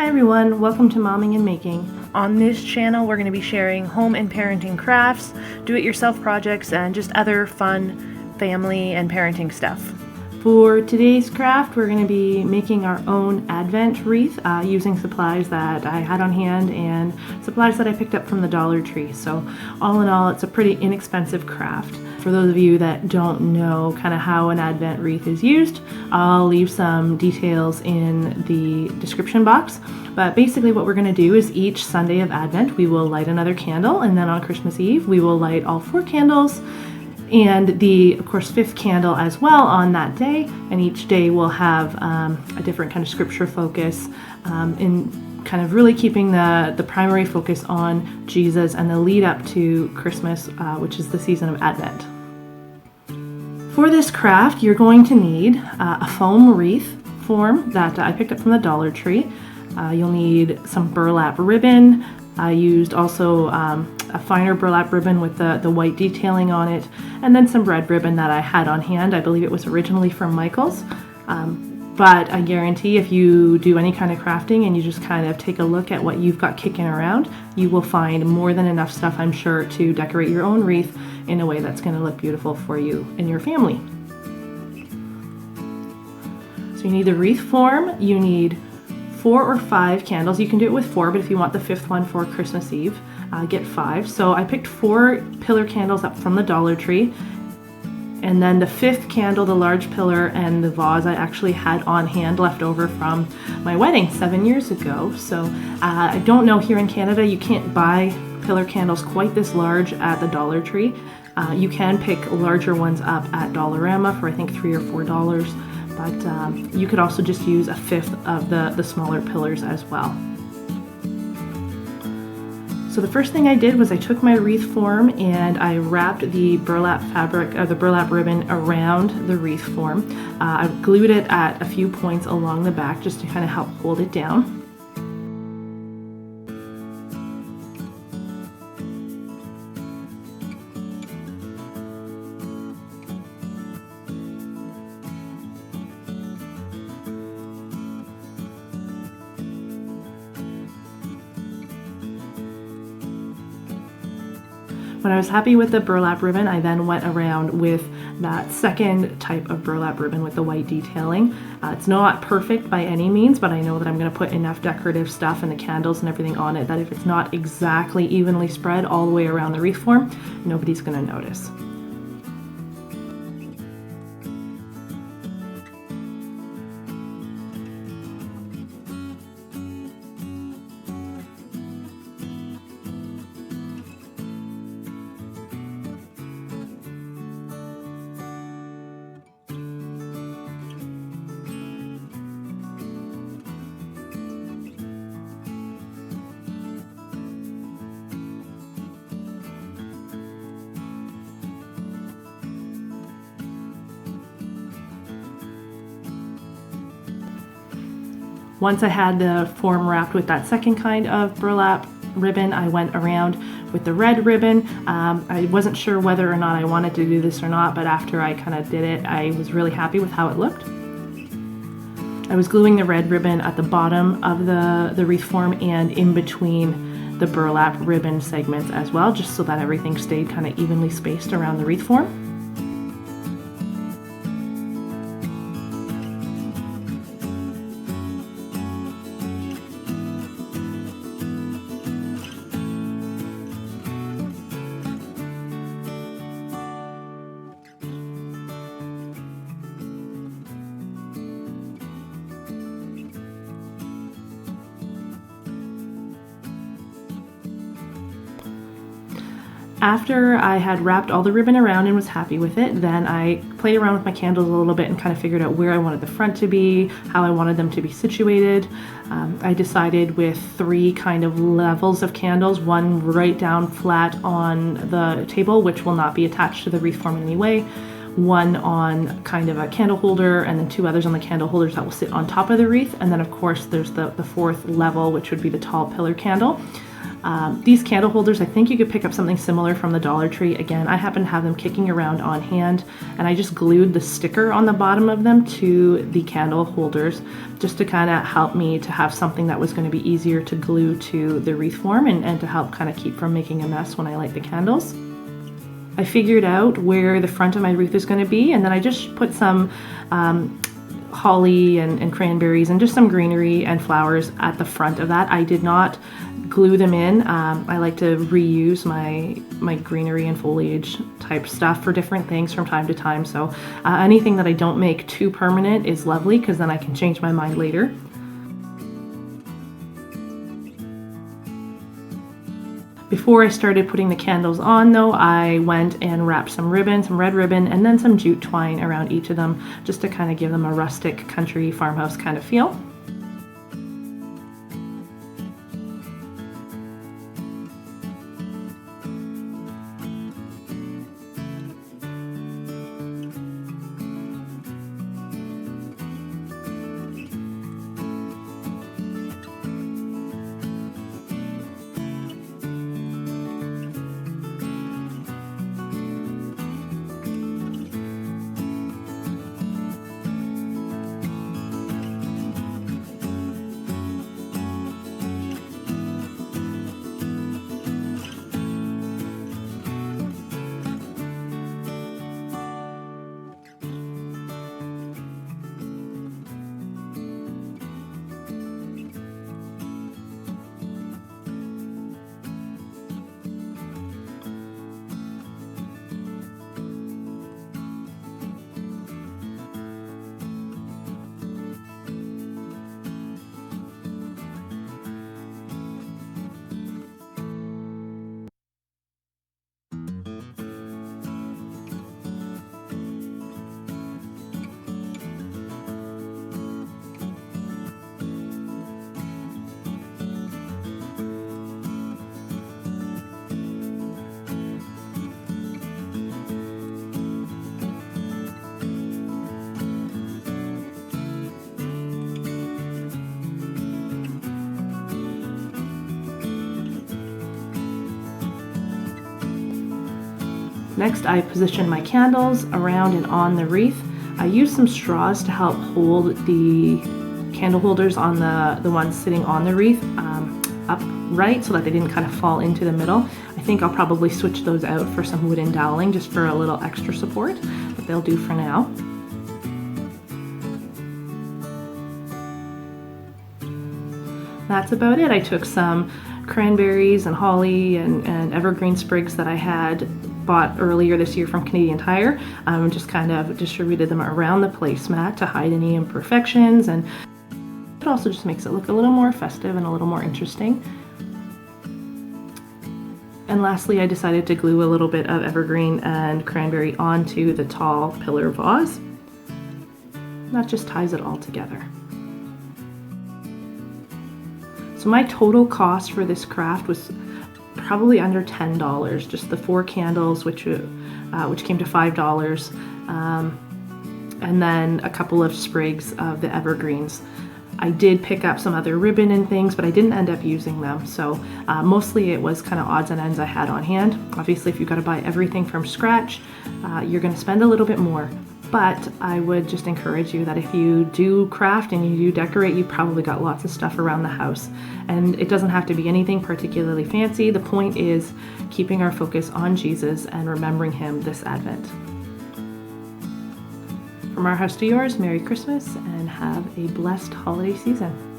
Hi everyone, welcome to Momming and Making. On this channel we're going to be sharing home and parenting crafts, do-it-yourself projects, and just other fun family and parenting stuff. For today's craft we're going to be making our own Advent wreath using supplies that I had on hand and supplies that I picked up from the Dollar Tree. So all in all, it's a pretty inexpensive craft. For those of you that don't know kind of how an Advent wreath is used, I'll leave some details in the description box. But basically what we're going to do is each Sunday of Advent we will light another candle, and then on Christmas Eve we will light all 4 candles and the, of course, 5th candle as well on that day. And each day will have a different kind of scripture focus in kind of really keeping the primary focus on Jesus and the lead up to Christmas, which is the season of Advent. For this craft, you're going to need a foam wreath form that I picked up from the Dollar Tree. You'll need some burlap ribbon. I used also a finer burlap ribbon with the white detailing on it, and then some red ribbon that I had on hand. I believe it was originally from Michael's. But I guarantee if you do any kind of crafting and you just kind of take a look at what you've got kicking around, you will find more than enough stuff, I'm sure, to decorate your own wreath in a way that's going to look beautiful for you and your family. So you need the wreath form, you need 4 or 5 candles. You can do it with 4, but if you want the 5th one for Christmas Eve, get 5. So I picked 4 pillar candles up from the Dollar Tree. And then the 5th candle, the large pillar, and the vase I actually had on hand left over from my wedding 7 years ago. So I don't know, here in Canada you can't buy pillar candles quite this large at the Dollar Tree. You can pick larger ones up at Dollarama for I think $3 or $4, but you could also just use a 5th of the smaller pillars as well. So the first thing I did was I took my wreath form and I wrapped the burlap fabric, or the burlap ribbon, around the wreath form. I glued it at a few points along the back just to kind of help hold it down. When I was happy with the burlap ribbon, I then went around with that second type of burlap ribbon with the white detailing. It's not perfect by any means, but I know that I'm going to put enough decorative stuff and the candles and everything on it that if it's not exactly evenly spread all the way around the wreath form, nobody's going to notice. Once I had the form wrapped with that second kind of burlap ribbon, I went around with the red ribbon. I wasn't sure whether or not I wanted to do this or not, but after I kind of did it, I was really happy with how it looked. I was gluing the red ribbon at the bottom of the wreath form and in between the burlap ribbon segments as well, just so that everything stayed kind of evenly spaced around the wreath form. After I had wrapped all the ribbon around and was happy with it, then I played around with my candles a little bit and kind of figured out where I wanted the front to be, how I wanted them to be situated. I decided with 3 kind of levels of candles, one right down flat on the table, which will not be attached to the wreath form in any way, one on kind of a candle holder, and then 2 others on the candle holders that will sit on top of the wreath. And then of course there's the 4th level, which would be the tall pillar candle. These candle holders, I think you could pick up something similar from the Dollar Tree. Again, I happen to have them kicking around on hand, and I just glued the sticker on the bottom of them to the candle holders just to kind of help me to have something that was going to be easier to glue to the wreath form and to help kind of keep from making a mess when I light the candles. I figured out where the front of my wreath is going to be, and then I just put some holly and cranberries and just some greenery and flowers at the front of that. I did not glue them in. I like to reuse my greenery and foliage type stuff for different things from time to time. So anything that I don't make too permanent is lovely, because then I can change my mind later. Before I started putting the candles on though, I went and wrapped some ribbon, some red ribbon, and then some jute twine around each of them, just to kind of give them a rustic country farmhouse kind of feel. Next, I positioned my candles around and on the wreath. I used some straws to help hold the candle holders on the ones sitting on the wreath upright, so that they didn't kind of fall into the middle. I think I'll probably switch those out for some wooden doweling just for a little extra support, but they'll do for now. That's about it. I took some cranberries and holly and evergreen sprigs that I had bought earlier this year from Canadian Tire, and just kind of distributed them around the placemat to hide any imperfections, and it also just makes it look a little more festive and a little more interesting. And lastly, I decided to glue a little bit of evergreen and cranberry onto the tall pillar vase. That just ties it all together. So my total cost for this craft was probably under $10, just the 4 candles, which came to $5, and then a couple of sprigs of the evergreens. I did pick up some other ribbon and things, but I didn't end up using them. So mostly it was kind of odds and ends I had on hand. Obviously, if you've got to buy everything from scratch, you're going to spend a little bit more. But I would just encourage you that if you do craft and you do decorate, you probably got lots of stuff around the house. And it doesn't have to be anything particularly fancy. The point is keeping our focus on Jesus and remembering Him this Advent. From our house to yours, Merry Christmas and have a blessed holiday season.